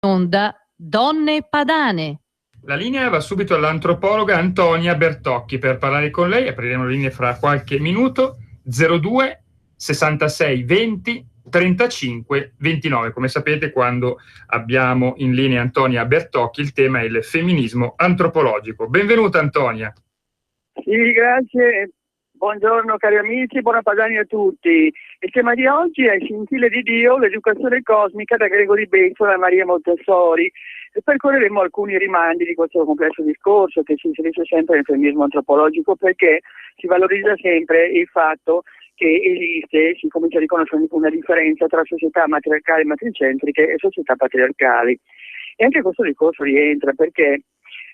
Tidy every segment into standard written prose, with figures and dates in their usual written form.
Onda Donne Padane. La linea va subito all'antropologa Antonia Bertocchi. Per parlare con lei apriremo le linee fra qualche minuto. 02 66 20 35 29. Come sapete, quando abbiamo in linea Antonia Bertocchi, il tema è il femminismo antropologico. Benvenuta Antonia. Sì, grazie. Buongiorno cari amici, buona Padani a tutti. Il tema di oggi è Scintille di Dio, l'educazione cosmica da Gregory Bateson a Maria Montessori. E percorreremo alcuni rimandi di questo complesso discorso che si inserisce sempre nel femminismo antropologico, perché si valorizza sempre il fatto che esiste, si comincia a riconoscere una differenza tra società matriarcali e matricentriche e società patriarcali. E anche questo discorso rientra perché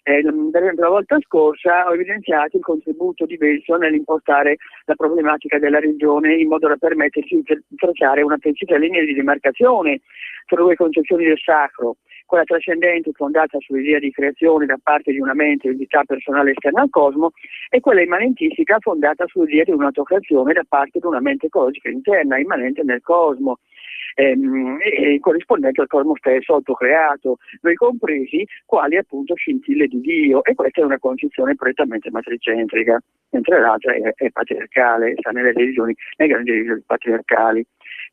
per esempio la volta scorsa ho evidenziato il contributo di Bateson nell'impostare la problematica della religione in modo da permetterci di tracciare una precisa linea di demarcazione tra due concezioni del sacro, quella trascendente fondata sull'idea di creazione da parte di una mente e unità personale esterna al cosmo, e quella immanentistica fondata sull'idea di un'autocreazione da parte di una mente ecologica interna immanente nel cosmo. E corrispondente al cosmo stesso autocreato, noi compresi, quali appunto scintille di Dio, e questa è una concezione prettamente matricentrica, mentre l'altra è patriarcale, sta nelle grandi religioni patriarcali.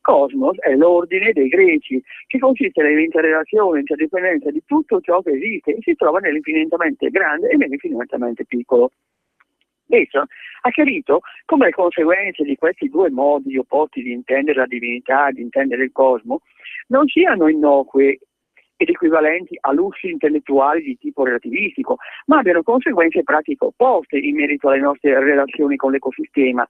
Cosmos è l'ordine dei greci, che consiste nell'interrelazione, interdipendenza di tutto ciò che esiste e si trova nell'infinitamente grande e nell'infinitamente piccolo. Bateson ha chiarito come le conseguenze di questi due modi opposti di intendere la divinità, di intendere il cosmo, non siano innocue ed equivalenti a lussi intellettuali di tipo relativistico, ma abbiano conseguenze pratiche opposte in merito alle nostre relazioni con l'ecosistema.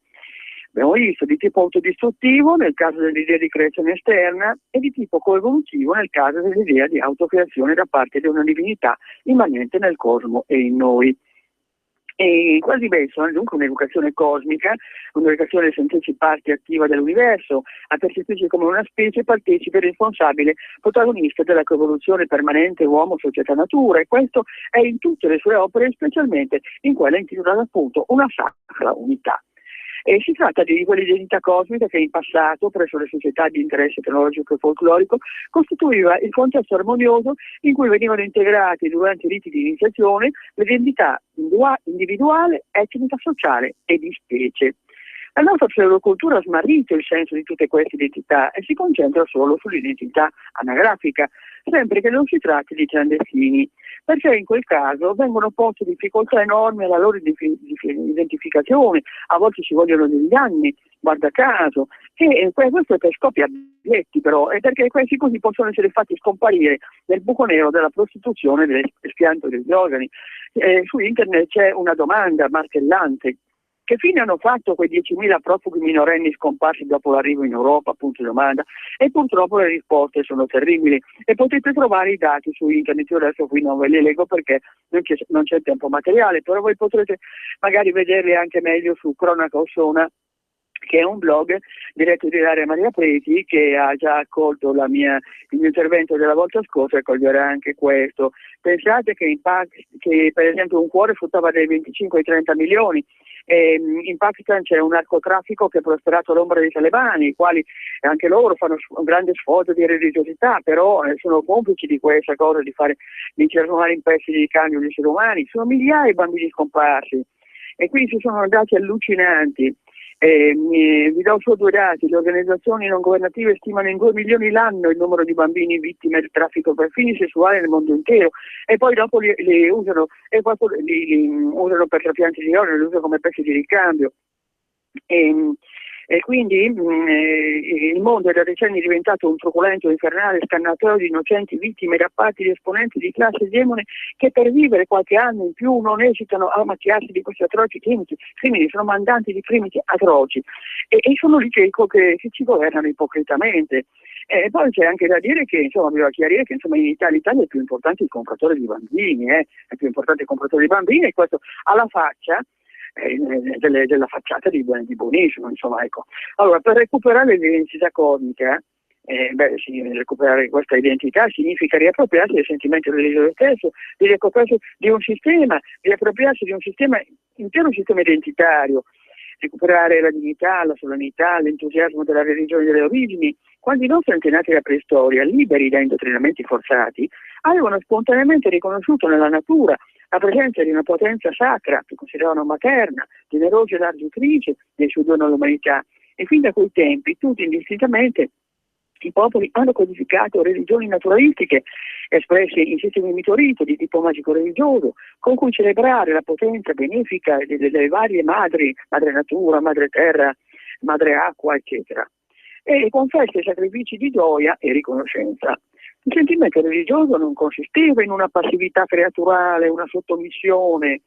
Abbiamo visto di tipo autodistruttivo nel caso dell'idea di creazione esterna e di tipo coevolutivo nel caso dell'idea di autocreazione da parte di una divinità immanente nel cosmo e in noi. E quasi Bateson, dunque un'educazione cosmica, un'educazione sentirsi parte attiva dell'universo, a percepirsi come una specie partecipe responsabile, protagonista della coevoluzione permanente uomo-società-natura, e questo è in tutte le sue opere, specialmente in quella intitolata appunto Una Sacra Unità. E si tratta di quell'identità cosmica che in passato, presso le società di interesse tecnologico e folclorico, costituiva il contesto armonioso in cui venivano integrati durante i riti di iniziazione l'identità individuale, etnica, sociale e di specie. La nostra pseudocultura ha smarrito il senso di tutte queste identità e si concentra solo sull'identità anagrafica, sempre che non si tratti di clandestini, perché in quel caso vengono poste difficoltà enormi alla loro identificazione, a volte ci vogliono degli anni, guarda caso, e questo è per scopi abietti però, e perché questi così possono essere fatti scomparire nel buco nero della prostituzione e dell'espianto degli organi. Su internet c'è una domanda martellante: che fine hanno fatto quei 10.000 profughi minorenni scomparsi dopo l'arrivo in Europa? Punto di domanda. E purtroppo le risposte sono terribili e potete trovare i dati su internet. Io adesso qui non ve li leggo perché non c'è tempo materiale, però voi potrete magari vederli anche meglio su Cronaca Ossona, che è un blog diretto di Ilaria Maria Preti, che ha già accolto il mio intervento della volta scorsa e coglierà anche questo. Pensate che per esempio un cuore fruttava dai 25 ai 30 milioni. In Pakistan c'è un narcotraffico che è prosperato all'ombra dei talebani, i quali anche loro fanno un grande sforzo di religiosità, però sono complici di questa cosa di trasformare in pezzi di cambio gli esseri umani. Sono migliaia i bambini scomparsi e quindi ci sono dati allucinanti. Vi do solo due dati: le organizzazioni non governative stimano in 2 milioni l'anno il numero di bambini vittime del traffico per fini sessuali nel mondo intero, e poi dopo li usano usano per trapianti di organi, li usano come pezzi di ricambio. E quindi il mondo è da decenni diventato un truculento, infernale scannatoio di innocenti vittime da parte di esponenti di classe egemone che per vivere qualche anno in più non esitano a macchiarsi di questi atroci crimini, sono mandanti di crimini atroci e sono lì che ci governano ipocritamente. E poi c'è anche da dire che, insomma, bisogna chiarire che in Italia è il più importante compratore di bambini, è il più importante compratore di bambini, e questo alla faccia della facciata di buonismo, insomma, ecco. Allora, per recuperare l'identità cosmica, recuperare questa identità significa riappropriarsi del sentimento religioso stesso, di riappropriarsi di un sistema, di appropriarsi di un sistema, intero sistema identitario. recuperare la dignità, la solennità, l'entusiasmo della religione delle origini, quando i nostri antenati della preistoria, liberi da indottrinamenti forzati, avevano spontaneamente riconosciuto nella natura la presenza di una potenza sacra, che consideravano materna, generosa e largitrice dei suoi doni all'umanità. E fin da quei tempi, tutti indistintamente, i popoli hanno codificato religioni naturalistiche espresse in sistemi mitoriti di tipo magico-religioso, con cui celebrare la potenza benefica delle varie madri, madre natura, madre terra, madre acqua, eccetera, e con feste e sacrifici di gioia e riconoscenza. Il sentimento religioso non consisteva in una passività creaturale, una sottomissione,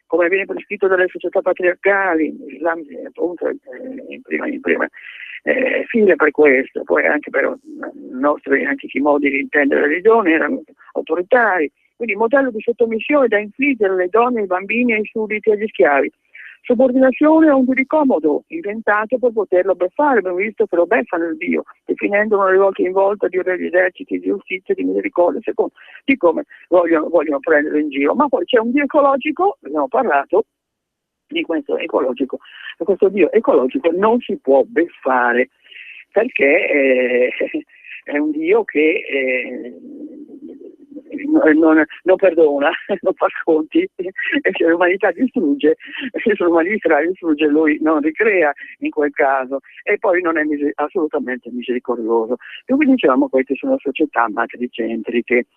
come viene prescritto dalle società patriarcali, l'Islam appunto in prima fila per questo, poi anche per i nostri antichi modi di intendere la religione erano autoritari, quindi modello di sottomissione da infliggere alle donne, ai bambini, ai sudditi e agli schiavi. Subordinazione a un Dio di comodo, inventato per poterlo beffare, abbiamo visto che lo beffano il Dio, definendolo di volta in volta Dio degli eserciti, di giustizia, di misericordia, secondo di come vogliono prendere in giro. Ma poi c'è un Dio ecologico, abbiamo parlato di questo ecologico, e questo Dio ecologico non si può beffare, perché è un Dio che non perdona, non fa conti, e se l'umanità distrugge, lui non ricrea in quel caso, e poi non è assolutamente misericordioso. E quindi diciamo queste sono società matricentriche.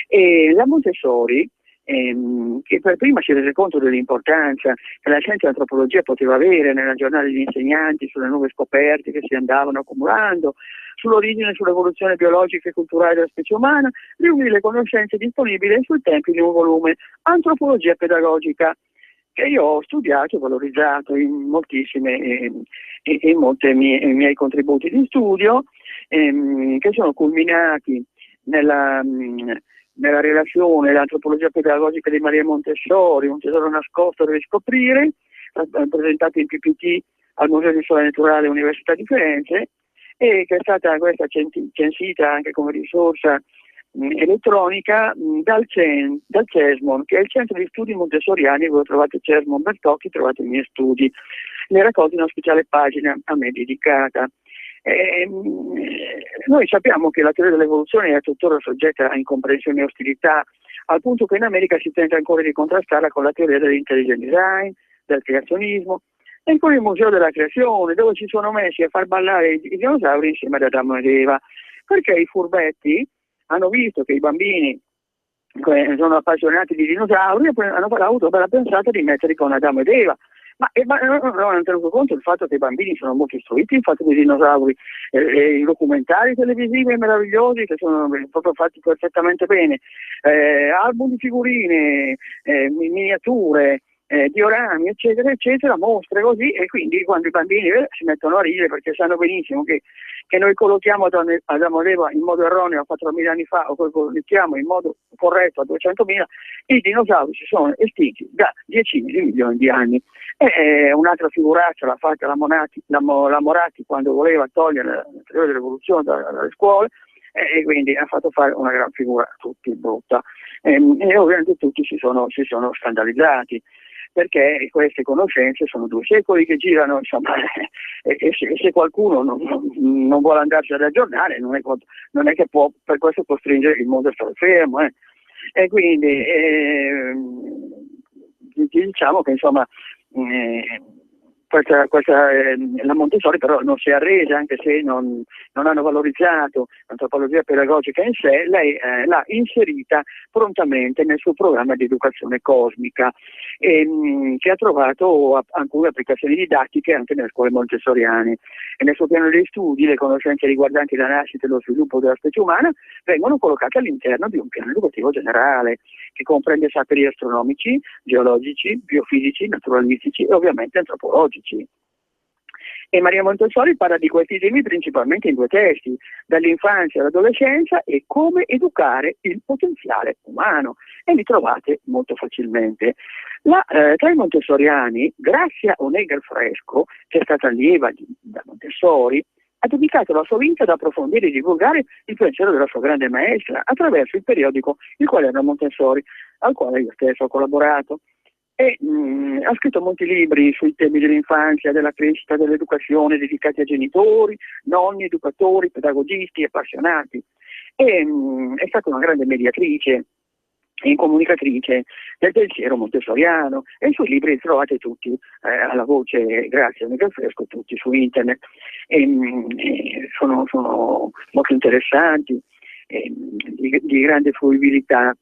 E la Montessori, che per prima si rese conto dell'importanza che la scienza e l'antropologia poteva avere nella giornata degli insegnanti, sulle nuove scoperte che si andavano accumulando, sull'origine e sull'evoluzione biologica e culturale della specie umana, riunì le conoscenze disponibili sui tempi di un volume, Antropologia pedagogica, che io ho studiato e valorizzato in moltissime in molti miei contributi di studio, che sono culminati nella relazione L'antropologia pedagogica di Maria Montessori, un tesoro nascosto da riscoprire, presentato in PPT al Museo di Storia Naturale Università di Firenze, e che è stata questa censita anche come risorsa elettronica dal CESMON, che è il centro di studi montessoriani, dove trovate CESMON Bertocchi, trovate i miei studi, ne raccolto una speciale pagina a me dedicata. Noi sappiamo che la teoria dell'evoluzione è tuttora soggetta a incomprensione e ostilità, al punto che in America si tenta ancora di contrastarla con la teoria dell'intelligent design, del creazionismo, e con il Museo della Creazione, dove ci sono messi a far ballare i dinosauri insieme ad Adamo ed Eva, perché i furbetti hanno visto che i bambini sono appassionati di dinosauri e hanno avuto la pensata di metterli con Adamo ed Eva. Ma non hanno tenuto conto del fatto che i bambini sono molto istruiti in fatto di dinosauri, i documentari televisivi meravigliosi che sono proprio fatti perfettamente bene, album di figurine, miniature, diorami, eccetera, eccetera, mostre così, e quindi quando i bambini si mettono a ridere perché sanno benissimo che noi collochiamo Adamo ed Eva in modo erroneo a 4.000 anni fa, o collochiamo in modo corretto a 200.000, i dinosauri si sono estinti da decine di milioni di anni. Un'altra figuraccia l'ha fatta la Moratti quando voleva togliere la teoria dell'evoluzione dalle scuole, e quindi ha fatto fare una gran figura a tutti, brutta, e ovviamente tutti si sono scandalizzati, perché queste conoscenze sono 2 secoli che girano, insomma, e se qualcuno non vuole andarsi ad aggiornare, non è che può per questo costringere il mondo a stare fermo, e quindi diciamo che insomma la Montessori però non si è arresa, anche se non hanno valorizzato l'antropologia pedagogica in sé, lei l'ha inserita prontamente nel suo programma di educazione cosmica, che ha trovato alcune applicazioni didattiche anche nelle scuole montessoriane. E nel suo piano dei studi le conoscenze riguardanti la nascita e lo sviluppo della specie umana vengono collocate all'interno di un piano educativo generale che comprende saperi astronomici, geologici, biofisici, naturalistici e ovviamente antropologici. E Maria Montessori parla di questi temi principalmente in 2 testi, dall'infanzia all'adolescenza e come educare il potenziale umano, e li trovate molto facilmente. Tra i montessoriani, Grazia Onegger Fresco, che è stata allieva da Montessori, ha dedicato la sua vita ad approfondire e divulgare il pensiero della sua grande maestra attraverso il periodico Il Quaderno Montessori, al quale io stesso ho collaborato. e ha scritto molti libri sui temi dell'infanzia, della crescita, dell'educazione, dedicati a genitori, nonni, educatori, pedagogisti, appassionati. E è stata una grande mediatrice e comunicatrice del pensiero montessoriano, e i suoi libri li trovate tutti alla voce, grazie a Miguel Fresco, tutti su internet. Sono molto interessanti, di grande fruibilità,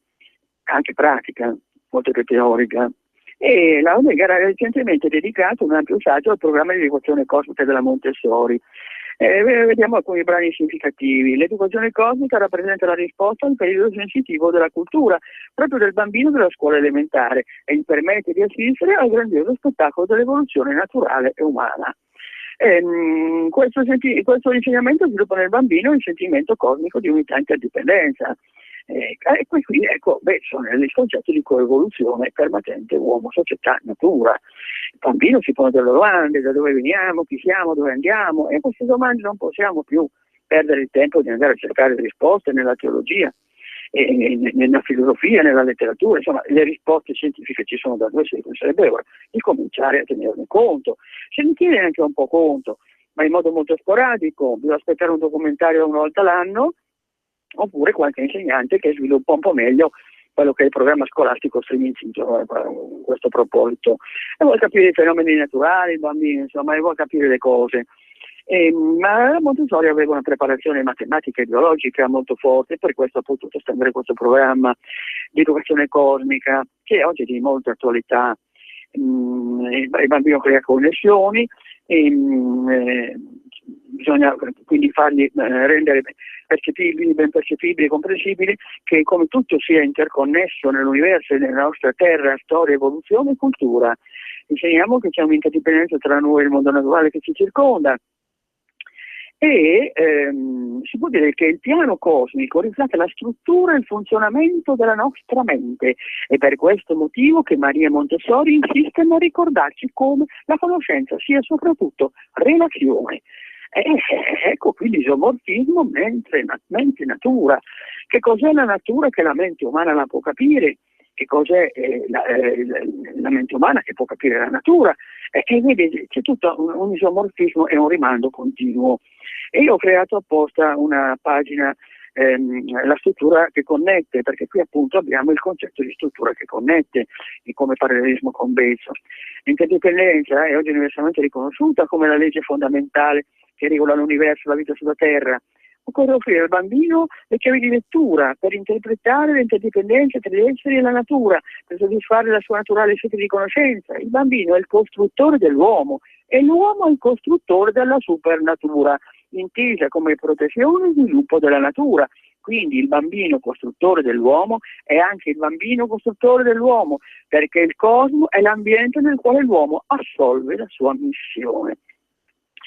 anche pratica, oltre che teorica. E la Omega ha recentemente dedicato un ampio saggio al programma di educazione cosmica della Montessori. Vediamo alcuni brani significativi. L'educazione cosmica rappresenta la risposta al periodo sensitivo della cultura, proprio del bambino della scuola elementare, e gli permette di assistere al grandioso spettacolo dell'evoluzione naturale e umana. Questo insegnamento sviluppa nel bambino il sentimento cosmico di unità e interdipendenza. E quindi sono gli concetti di coevoluzione permanente uomo, società, natura. Il bambino si pone delle domande: da dove veniamo, chi siamo, dove andiamo, e a queste domande non possiamo più perdere il tempo di andare a cercare risposte nella teologia, nella filosofia, nella letteratura. Insomma, le risposte scientifiche ci sono da 2 secoli, sarebbe ora di cominciare a tenerne conto. Se ne tiene anche un po' conto, ma in modo molto sporadico. Bisogna aspettare un documentario una volta l'anno, oppure qualche insegnante che sviluppa un po' meglio quello che è il programma scolastico striminzito a questo proposito, e vuole capire i fenomeni naturali, il bambino, insomma, e vuole capire le cose. Ma Montessori aveva una preparazione matematica e biologica molto forte, per questo ha potuto estendere questo programma di educazione cosmica, che oggi è di molta attualità. Il bambino crea connessioni, bisogna quindi fargli rendere percepibili, ben percepibili e comprensibili, che come tutto sia interconnesso nell'universo e nella nostra terra, storia, evoluzione e cultura. Insegniamo che c'è un'interdipendenza tra noi e il mondo naturale che ci circonda, e si può dire che il piano cosmico riflette la struttura e il funzionamento della nostra mente. È per questo motivo che Maria Montessori insiste nel ricordarci come la conoscenza sia soprattutto relazione. Ecco qui l'isomorfismo mente-natura. Che cos'è la natura che la mente umana la può capire? Che cos'è la mente umana che può capire la natura? E vedi, c'è tutto un isomorfismo e un rimando continuo. E io ho creato apposta una pagina, la struttura che connette, perché qui appunto abbiamo il concetto di struttura che connette, come parallelismo convesso. L'interdipendenza è oggi universalmente riconosciuta come la legge fondamentale che regola l'universo, la vita sulla Terra. Occorre offrire al bambino le chiavi di lettura per interpretare le interdipendenze tra gli esseri e la natura, per soddisfare la sua naturale sete di conoscenza. Il bambino è il costruttore dell'uomo e l'uomo è il costruttore della supernatura, intesa come protezione e sviluppo della natura. Quindi il bambino costruttore dell'uomo è anche il bambino costruttore dell'uomo, perché il cosmo è l'ambiente nel quale l'uomo assolve la sua missione.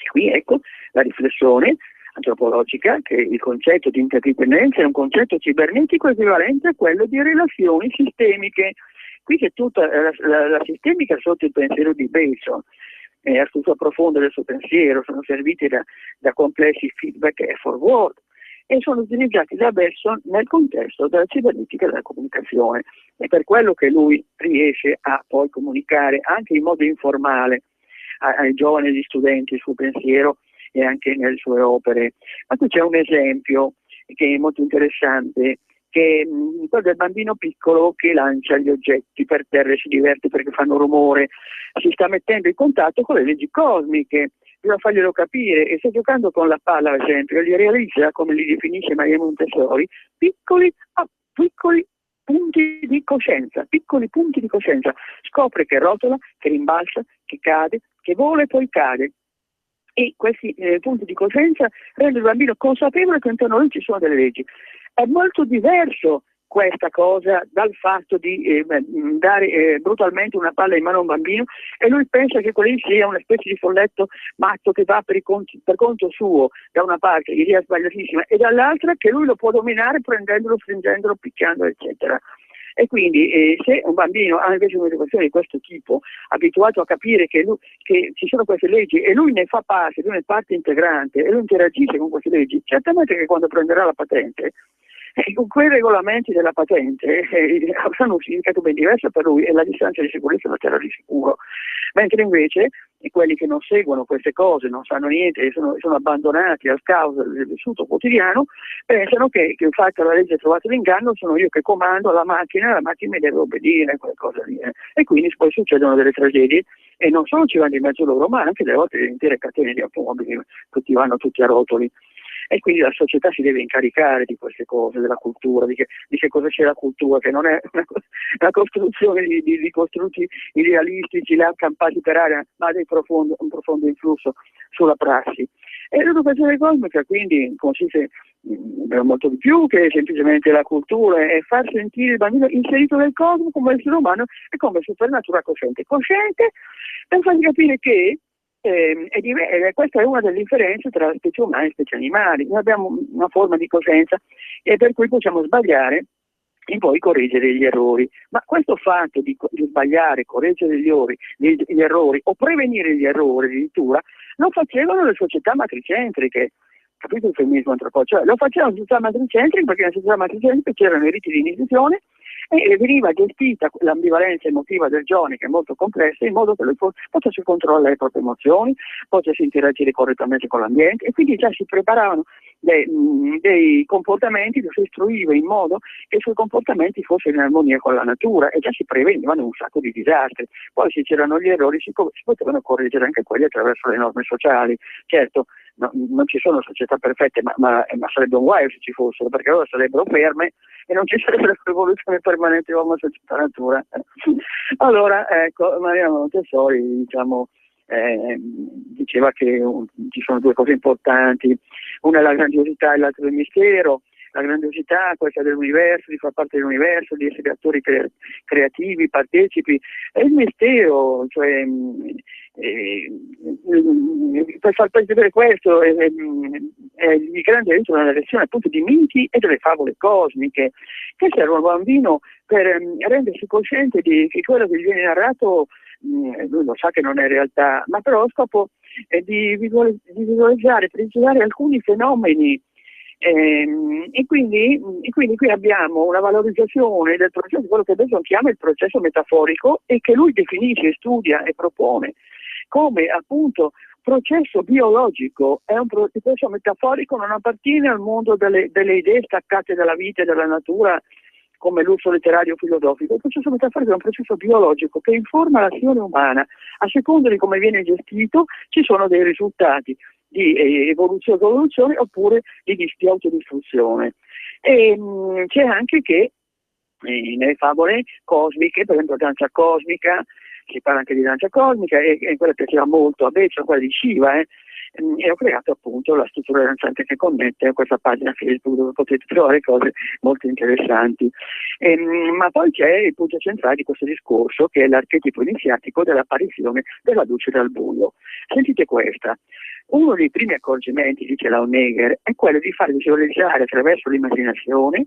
E qui ecco la riflessione antropologica, che il concetto di interdipendenza è un concetto cibernetico equivalente a quello di relazioni sistemiche. Qui c'è tutta la sistemica sotto il pensiero di Bateson, la struttura profonda del suo pensiero, sono serviti da complessi feedback e forward, e sono utilizzati da Bateson nel contesto della cibernetica della comunicazione. È per quello che lui riesce a poi comunicare anche in modo informale ai giovani e agli studenti il suo pensiero e anche nelle sue opere. Ma qui c'è un esempio che è molto interessante, che è quello del bambino piccolo che lancia gli oggetti per terra e si diverte perché fanno rumore. Si sta mettendo in contatto con le leggi cosmiche, bisogna farglielo capire, e sta giocando con la palla, ad esempio, li realizza, come li definisce Maria Montessori, piccoli punti di coscienza, piccoli punti di coscienza. Scopre che rotola, che rimbalza, che cade, che vola e poi cade. E questi punti di coscienza rendono il bambino consapevole che intorno a lui ci sono delle leggi. È molto diverso questa cosa dal fatto di dare brutalmente una palla in mano a un bambino e lui pensa che quello sia una specie di folletto matto che va per conto suo, da una parte, idea sbagliatissima, e dall'altra che lui lo può dominare prendendolo, stringendolo, picchiandolo, eccetera. E quindi se un bambino ha invece un'educazione di questo tipo, abituato a capire che ci sono queste leggi e lui ne fa parte, lui ne è parte integrante e lui interagisce con queste leggi, certamente che quando prenderà la patente Con quei regolamenti della patente avranno un significato ben diverso per lui, e la distanza di sicurezza lo terrà di sicuro, mentre invece quelli che non seguono queste cose, non sanno niente, sono abbandonati al caos del vissuto quotidiano, pensano che il fatto che la legge ha trovato l'inganno sono io che comando la macchina mi deve obbedire, qualcosa lì. E quindi poi succedono delle tragedie, e non solo ci vanno in mezzo loro, ma anche delle volte intere catene di automobili che vanno tutti a rotoli. E quindi la società si deve incaricare di queste cose, della cultura, di che cosa c'è la cultura, che non è una costruzione di costrutti idealistici là accampati per aria, ma ha un profondo influsso sulla prassi. E l'educazione cosmica quindi consiste molto di più che semplicemente la cultura, è far sentire il bambino inserito nel cosmo come essere umano e come supernatura cosciente, per fargli capire che questa è una delle differenze tra specie umane e specie animali. Noi abbiamo una forma di coscienza e per cui possiamo sbagliare e poi correggere gli errori. Ma questo fatto di sbagliare, correggere gli errori o prevenire gli errori addirittura, lo facevano le società matricentriche. Capito il femminismo antropoico? Cioè, lo facevano le società matricentriche perché nelle società matricentriche c'erano i riti di iniziazione e veniva gestita l'ambivalenza emotiva del giovane, che è molto complessa, in modo che lui potesse controllare le proprie emozioni, potesse interagire correttamente con l'ambiente, e quindi già si preparavano dei comportamenti, si istruiva in modo che i suoi comportamenti fossero in armonia con la natura, e già si prevenivano un sacco di disastri. Poi se c'erano gli errori si potevano correggere anche quelli attraverso le norme sociali. Certo, non ci sono società perfette, ma sarebbe un guaio se ci fossero, perché allora sarebbero ferme e non ci sarebbe la rivoluzione permanente uomo società natura. Allora, ecco, Maria Montessori, diceva che ci sono due cose importanti: una è la grandiosità e l'altra è il mistero. La grandiosità, questa dell'universo, di far parte dell'universo, di essere attori creativi, partecipi, e il mistero, cioè per far percepire questo il grande aiuto nella lezione appunto di miti e delle favole cosmiche, che servono al bambino per rendersi cosciente di che quello che gli viene narrato lui lo sa che non è realtà, ma però lo scopo è di visualizzare, precisare alcuni fenomeni. E quindi qui abbiamo una valorizzazione del processo, quello che Besson chiama il processo metaforico, e che lui definisce, studia e propone come appunto processo biologico. Il processo metaforico non appartiene al mondo delle idee staccate dalla vita e dalla natura come l'uso letterario filosofico. Il processo metaforico è un processo biologico che informa l'azione umana. A seconda di come viene gestito ci sono dei risultati di evoluzione oppure di autodistruzione. E c'è anche che nelle favole cosmiche, per esempio danza cosmica, si parla anche di danza cosmica, e quella piaceva molto a Beccio, quella di Shiva, e ho creato appunto la struttura danzante che connette a questa pagina Facebook, dove potete trovare cose molto interessanti. Ma poi c'è il punto centrale di questo discorso, che è l'archetipo iniziatico dell'apparizione della luce dal buio. Sentite questa: uno dei primi accorgimenti, dice Launegger, è quello di far visualizzare attraverso l'immaginazione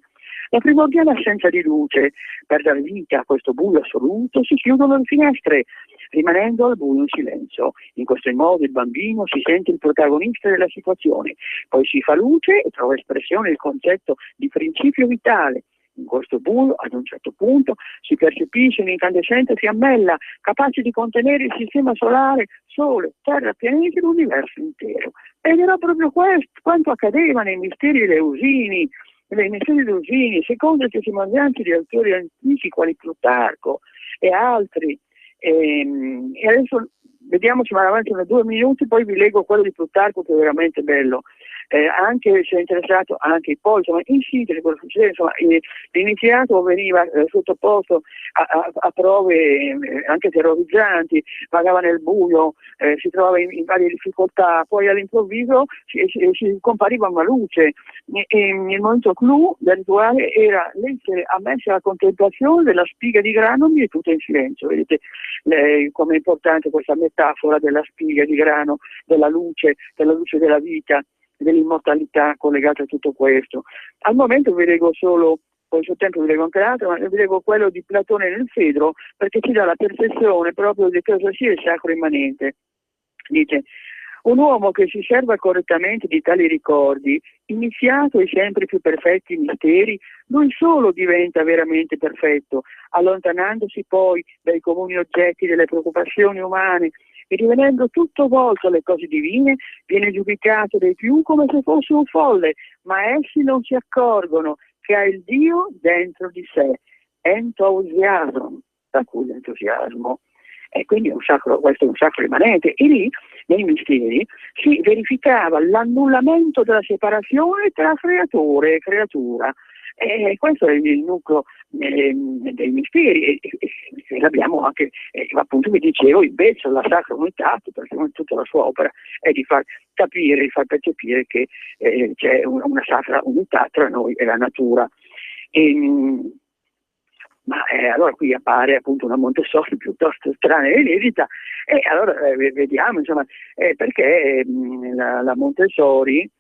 la primordiale assenza di luce. Per dar vita a questo buio assoluto si chiudono le finestre, rimanendo al buio in silenzio. In questo modo il bambino si sente il protagonista della situazione, poi si fa luce e trova espressione il concetto di principio vitale. In questo buio, ad un certo punto, si percepisce un'incandescente fiammella capace di contenere il sistema solare, Sole, Terra, pianeti e l'universo intero. Ed era proprio questo quanto accadeva nei misteri eleusini, secondo i testimonianze di autori antichi quali Plutarco e altri. E adesso vediamo, ci avanzano 2 minuti, poi vi leggo quello di Plutarco, che è veramente bello. Anche se è interessato, anche poi insomma, in sintesi cosa succede, insomma, l'iniziato veniva sottoposto a prove anche terrorizzanti, vagava nel buio, si trovava in varie difficoltà, poi all'improvviso si compariva una luce, e il momento clou del rituale era l'essere ammessi alla contemplazione della spiga di grano mietuta in silenzio. Vedete come è importante questa metafora della spiga di grano, della luce della vita, dell'immortalità collegata a tutto questo. Al momento vi leggo solo, poi sul tempo vi leggo anche l'altro, ma vi leggo quello di Platone nel Fedro, perché ci dà la percezione proprio di cosa sia il sacro immanente. Dice: Un uomo che si serva correttamente di tali ricordi, iniziato i sempre più perfetti misteri, non solo diventa veramente perfetto, allontanandosi poi dai comuni oggetti delle preoccupazioni umane e divenendo tutto volto alle cose divine, viene giudicato dai più come se fosse un folle, ma essi non si accorgono che ha il Dio dentro di sé. Entusiasmo, da cui l'entusiasmo. E quindi questo è un sacro immanente. E lì, nei misteri, si verificava l'annullamento della separazione tra creatore e creatura. E questo è il nucleo dei misteri, e l'abbiamo anche, appunto vi dicevo, il Bezzo, la Sacra Unità, perché tutta la sua opera è di far capire, di far percepire che c'è una sacra unità tra noi e la natura. Ma allora qui appare appunto una Montessori piuttosto strana e inedita, e allora vediamo insomma perché la Montessori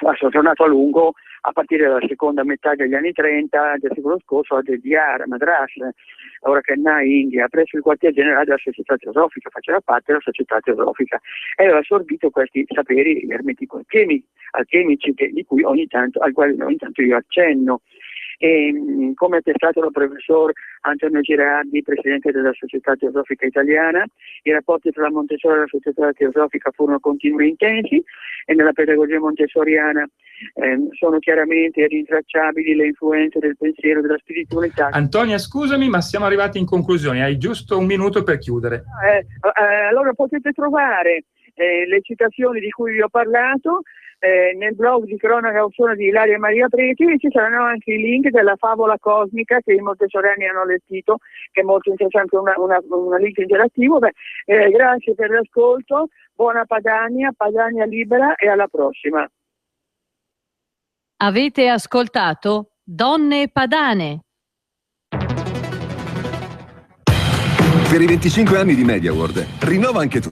ha soggiornato a lungo a partire dalla seconda metà degli anni 30 del secolo scorso a Dediar, a Madras, ora che è in India, presso il quartier generale della Società Teosofica, faceva parte della Società Teosofica, e aveva assorbito questi saperi alchemici al quale ogni tanto io accenno. E, come attestato dal professor Antonio Girardi, presidente della Società Teosofica Italiana, i rapporti tra la Montessori e la Società Teosofica furono continui e intensi, e nella pedagogia montessoriana sono chiaramente rintracciabili le influenze del pensiero e della spiritualità. Antonia, scusami, ma siamo arrivati in conclusione, hai giusto un minuto per chiudere. Allora potete trovare le citazioni di cui vi ho parlato nel blog di Cronaca Aussona di Ilaria Maria Preti, e ci saranno anche i link della favola cosmica che i montessoriani hanno lettito, che è molto interessante, una link interattivo. Grazie per l'ascolto, buona Padania libera, e alla prossima. Avete ascoltato Donne Padane. Per i 25 anni di MediaWorld, rinnova anche tu.